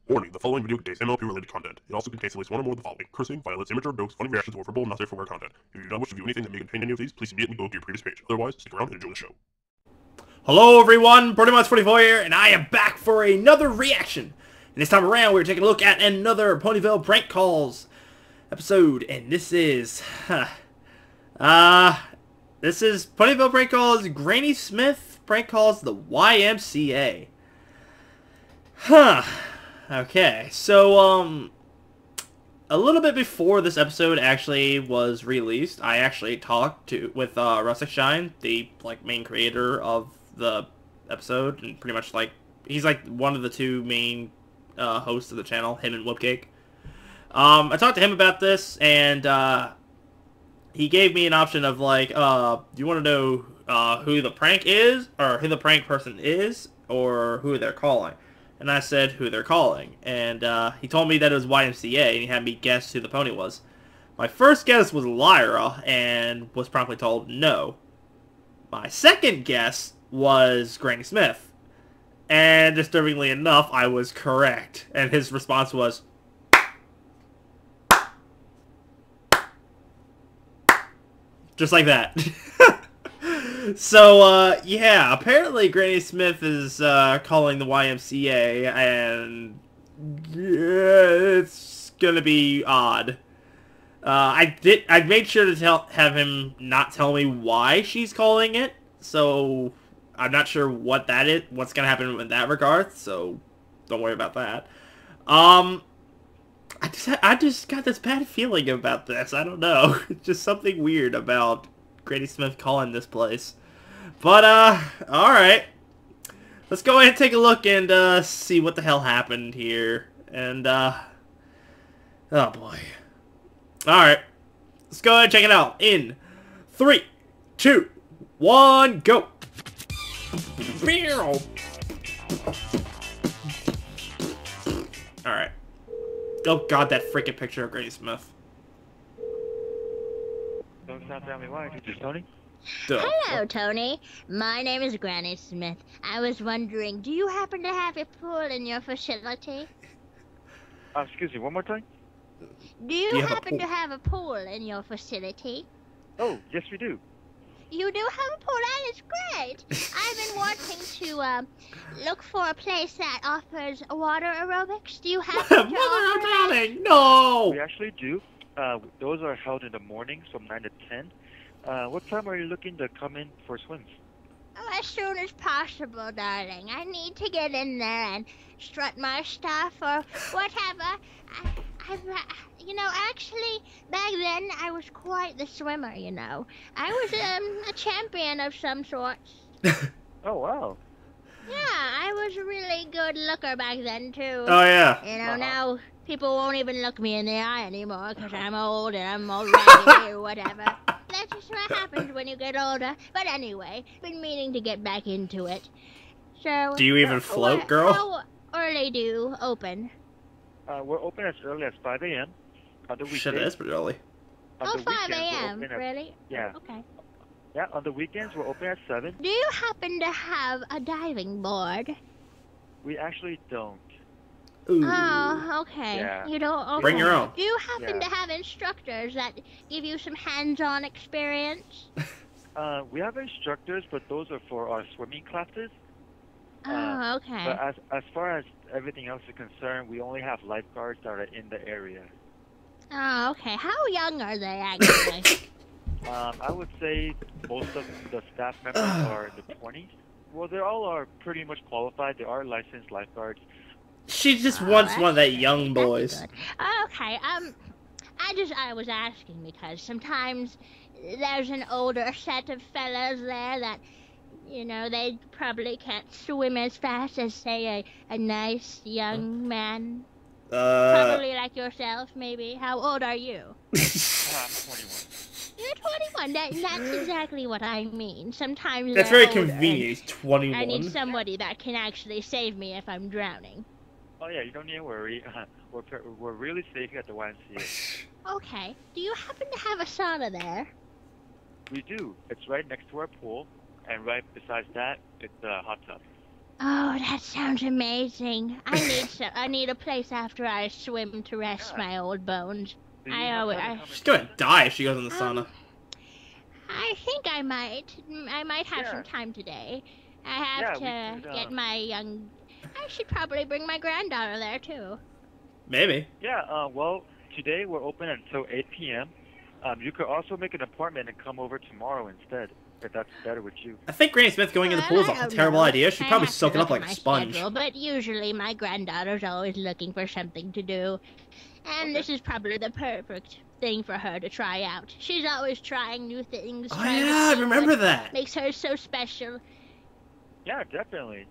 Warning, the following video contains MLP-related content. It also contains at least one or more of the following: cursing, violence, immature jokes, funny reactions, or verbal not safe for work content. If you do not wish to view anything that may contain any of these, please immediately go to your previous page. Otherwise, stick around and enjoy the show. Hello everyone, Brony24 here, and I am back for another reaction. And this time around, we're taking a look at another Ponyville Prank Calls episode, and this is, this is Ponyville Prank Calls Granny Smith Prank Calls the YMCA. Okay, so, a little bit before this episode actually was released, I actually talked with Rustic Shine, the main creator of the episode, and pretty much he's one of the two main hosts of the channel, him and Whoopcake. I talked to him about this, and he gave me an option of do you want to know who the prank is, or who the prank person is, or who they're calling? And I said who they're calling, and he told me that it was YMCA, and he had me guess who the pony was. My first guess was Lyra, and was promptly told no. My second guess was Granny Smith, and disturbingly enough, I was correct, and his response was, just like that. So, yeah, apparently Granny Smith is calling the YMCA, and it's gonna be odd. I made sure to have him not tell me why she's calling it, so I'm not sure what that is, what's gonna happen in that regard, so don't worry about that. I just got this bad feeling about this. I don't know. It's just something weird about Granny Smith calling this place. But, alright. Let's go ahead and take a look and, see what the hell happened here. And, oh boy. Alright. Let's go ahead and check it out. In 3, 2, 1, go! Alright. Oh god, that freaking picture of Granny Smith. Don't stop telling me why. This is Tony. Hello, Tony. My name is Granny Smith. I was wondering, do you happen to have a pool in your facility? Excuse me, one more time? Do you happen to have a pool in your facility? Oh, yes we do. You do have a pool? That is great. I've been wanting to look for a place that offers water aerobics. Do you have to offer that? No! We actually do. Those are held in the mornings from 9 to 10. What time are you looking to come in for swims? Oh, as soon as possible, darling. I need to get in there and strut my stuff or whatever. Actually, back then, I was quite the swimmer, you know. I was a champion of some sorts. Oh, wow. Yeah, I was a really good looker back then, too. Oh, yeah. You know, now people won't even look me in the eye anymore because I'm old and I'm all raggedy or whatever. That's just what happens when you get older. But anyway, been meaning to get back into it. So, do you even float, girl? How early do you open? We're open as early as 5 a.m. on the weekdays. Shit, that's pretty early. Oh, 5 a.m., really? Yeah. Okay. Yeah, on the weekends we're open at 7. Do you happen to have a diving board? We actually don't. Ooh. Oh, okay. Yeah. You don't. Okay. Bring your own. Do you happen to have instructors that give you some hands-on experience? We have instructors, but those are for our swimming classes. Oh, okay. But as far as everything else is concerned, we only have lifeguards that are in the area. Oh, okay. How young are they, actually? I would say most of the staff members are in the 20s. Well, they all are pretty much qualified. They are licensed lifeguards. She just wants one of that young boys. Okay, I was asking because sometimes there's an older set of fellas there that, you know, they probably can't swim as fast as, say, a nice young man. Probably like yourself, maybe. How old are you? I'm 21. You're 21. That's exactly what I mean. Sometimes that's very older, convenient. He's 21. I need somebody that can actually save me if I'm drowning. Oh yeah, you don't need to worry. We're really safe at the YMCA. Okay. Do you happen to have a sauna there? We do. It's right next to our pool, and right besides that, it's a hot tub. Oh, that sounds amazing. I need a place after I swim to rest Yeah. my old bones. Do you I have always, time to I, come She's and gonna visit? die if she goes in the sauna. I think I might. I might have some Yeah. time today. I have Yeah, to we could, get my young. I should probably bring my granddaughter there too. Maybe. Yeah, well, today we're open until 8 p.m. You could also make an appointment and come over tomorrow instead, if that's better with you. I think Granny Smith going in the pool is I a don't terrible know. idea. She'd I probably have to soak it look up at like a my sponge. schedule, but usually my granddaughter's always looking for something to do, and this is probably the perfect thing for her to try out. She's always trying new things. Oh trying to yeah, I see remember what that. makes her so special. Yeah, definitely.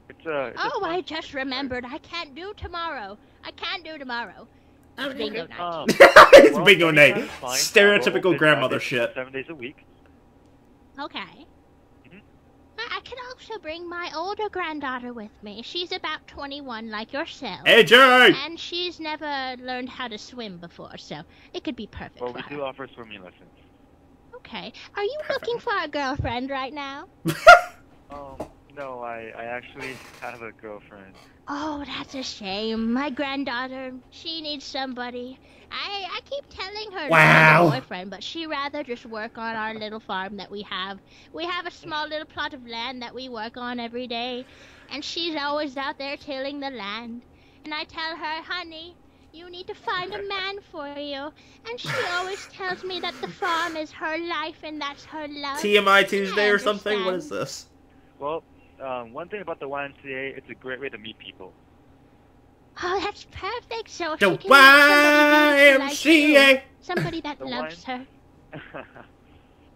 It's Oh, fun. I just remembered. I can't do tomorrow. It's bingo night. It's Well, bingo night. anytime is fine. Stereotypical We're open grandmother 5 days- shit. 7 days a week. Okay. Mhm. I can also bring my older granddaughter with me. She's about 21, like yourself. AJ! And she's never learned how to swim before, so it could be perfect Well, for we her. do offer swimming lessons. Okay. Are you looking for a girlfriend right now? No, I actually have a girlfriend. Oh, that's a shame. My granddaughter, she needs somebody. I keep telling her to Wow. find a boyfriend, but she rather just work on our little farm that we have. We have a small little plot of land that we work on every day, and she's always out there tilling the land. And I tell her, honey, you need to find a man for you. And she always tells me that the farm is her life and that's her love. TMI Tuesday I or something? What understand. is this? Well, one thing about the YMCA, it's a great way to meet people. Oh, that's perfect. So The she can meet somebody like YMCA! you, somebody that The loves her.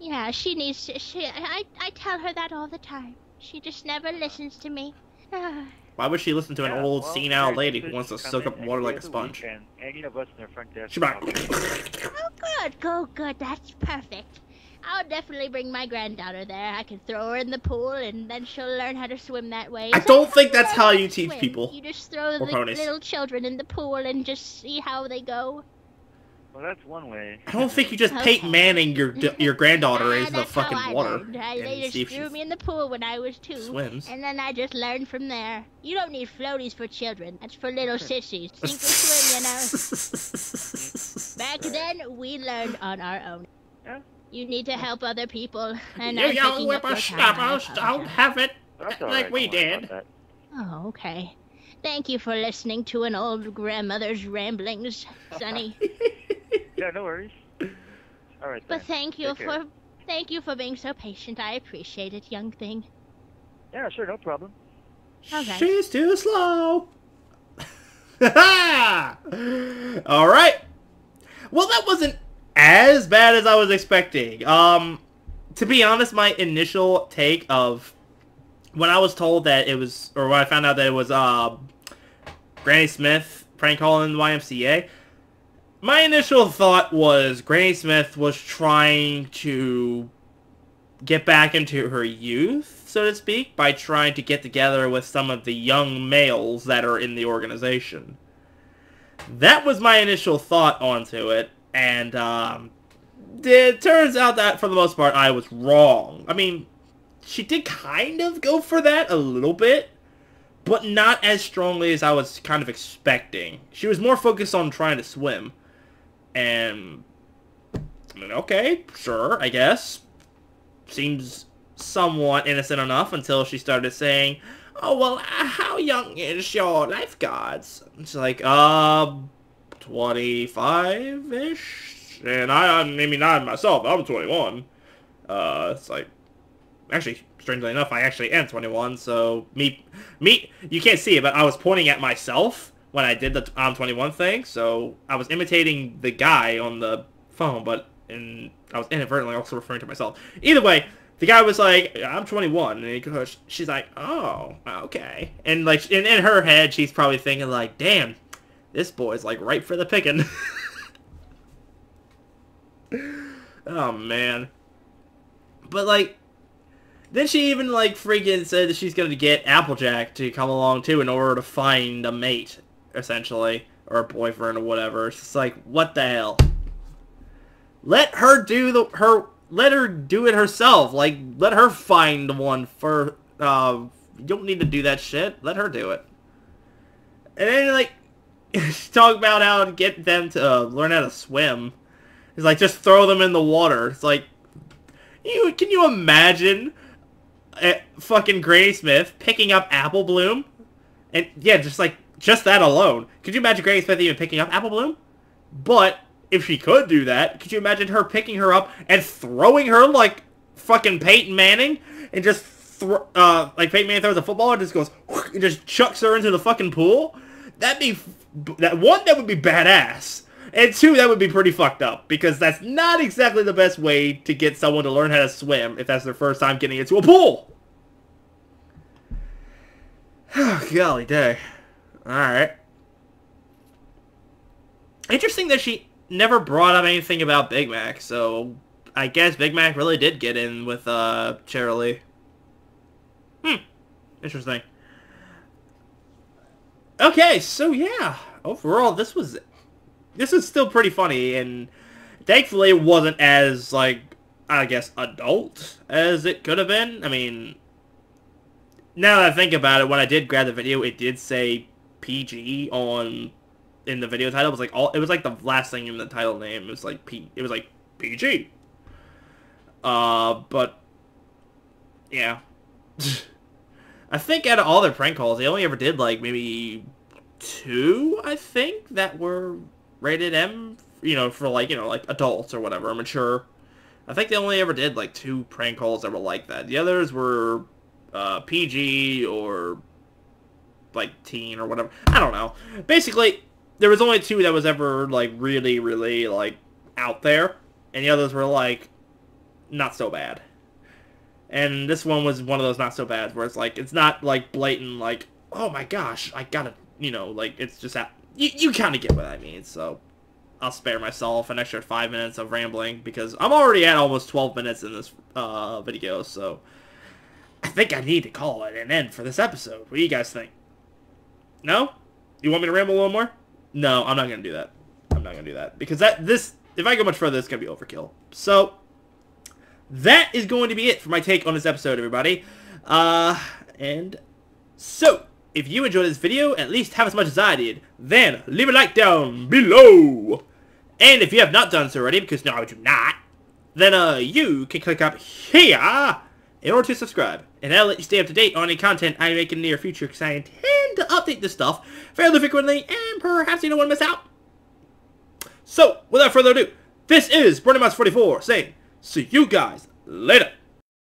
Yeah, she needs to. I tell her that all the time. She just never listens to me. Ah. Why would she listen to an Yeah, old well, senile very lady good who wants to come soak in up any water day like a of the sponge? week, and any of us in the front desk. She's like, Oh, good. Go good. That's perfect. I'll definitely bring my granddaughter there. I can throw her in the pool, and then she'll learn how to swim that way. I Is that don't think you that's learn how to you teach swim? people. You just throw Or the ponies. little children in the pool and just see how they go. Well, that's one way. I don't think you just Okay. Peyton Manning your granddaughter into the That's how fucking I water learned. and They see just if threw she me in the pool when I was 2. swims. And then I just learned from there. You don't need floaties for children. That's for little sissies. Sink or swim, you know. Back then, we learned on our own. Yeah. You need to help other people. And You I'm young taking up your time. I whippersnappers don't apologize. have it That's all like right, we don't worry about did. that. Oh, okay. Thank you for listening to an old grandmother's ramblings, Sonny. Yeah, no worries. All right. But then. thank you for being so patient. I appreciate it, young thing. Yeah, sure, no problem. Okay. She's too slow. All right. Well, that wasn't as bad as I was expecting. To be honest, my initial take of when I was told that it was, or when I found out that it was Granny Smith prank calling the YMCA, my initial thought was Granny Smith was trying to get back into her youth, so to speak, by trying to get together with some of the young males that are in the organization. That was my initial thought onto it, and it turns out that for the most part I was wrong. I mean, she did kind of go for that a little bit, but not as strongly as I was kind of expecting. She was more focused on trying to swim. And, I mean, okay, sure, I guess. Seems somewhat innocent enough until she started saying, oh, well, how young is your lifeguards? It's like, 25-ish? And I mean, not myself, I'm 21. It's like, actually, strangely enough, I actually am 21, so me, you can't see it, but I was pointing at myself when I did the I'm 21 thing, so I was imitating the guy on the phone, but I was inadvertently also referring to myself. Either way, the guy was like, I'm 21, and she's like, oh, okay. And like, in her head, she's probably thinking like, damn, this boy's like ripe for the picking. Oh, man. But like, then she even like freaking said that she's gonna get Applejack to come along too in order to find a mate, essentially, or a boyfriend or whatever. It's just like, what the hell? Let her do let her do it herself. Like, let her find one You don't need to do that shit. Let her do it. And then, like, talk about how to get them to learn how to swim. It's like, just throw them in the water. It's like, can you imagine fucking Granny Smith picking up Apple Bloom? And, yeah, just that alone. Could you imagine Granny Smith even picking up Apple Bloom? But, if she could do that, could you imagine her picking her up and throwing her like fucking Peyton Manning? And just, like Peyton Manning throws a football and just goes, and just chucks her into the fucking pool? That would be badass. And two, that would be pretty fucked up. Because that's not exactly the best way to get someone to learn how to swim if that's their first time getting into a pool. Golly day. Alright. Interesting that she never brought up anything about Big Mac, so I guess Big Mac really did get in with Cheryl Lee. Interesting. Okay, so yeah, overall this was still pretty funny, and thankfully it wasn't as, like, I guess, adult as it could have been. I mean, now that I think about it, when I did grab the video, it did say PG in the video title. It was like the last thing in the title name. It was like PG. But yeah. I think out of all their prank calls, they only ever did like maybe 2, I think, that were rated M, for like, like adults or whatever, mature. I think they only ever did like 2 prank calls that were like that. The others were PG or like teen or whatever. I don't know. Basically, there was only 2 that was ever like really, really like out there, and the others were like not so bad. And this one was one of those not so bad, where it's like, it's not like blatant like, oh my gosh, I gotta, like, it's just that you kind of get what I mean. So I'll spare myself an extra 5 minutes of rambling, because I'm already at almost 12 minutes in this video, so I think I need to call it an end for this episode. What do you guys think? No? You want me to ramble a little more? No, I'm not going to do that. I'm not going to do that. Because if I go much further, it's going to be overkill. So, that is going to be it for my take on this episode, everybody. And so, if you enjoyed this video, at least half as much as I did, then leave a like down below. And if you have not done so already, because no, I do not, then you can click up here in order to subscribe. And that'll let you stay up to date on any content I make in the near future, because I intend to update this stuff fairly frequently, and perhaps you don't want to miss out. So, without further ado, this is Brony 44 saying, see you guys later.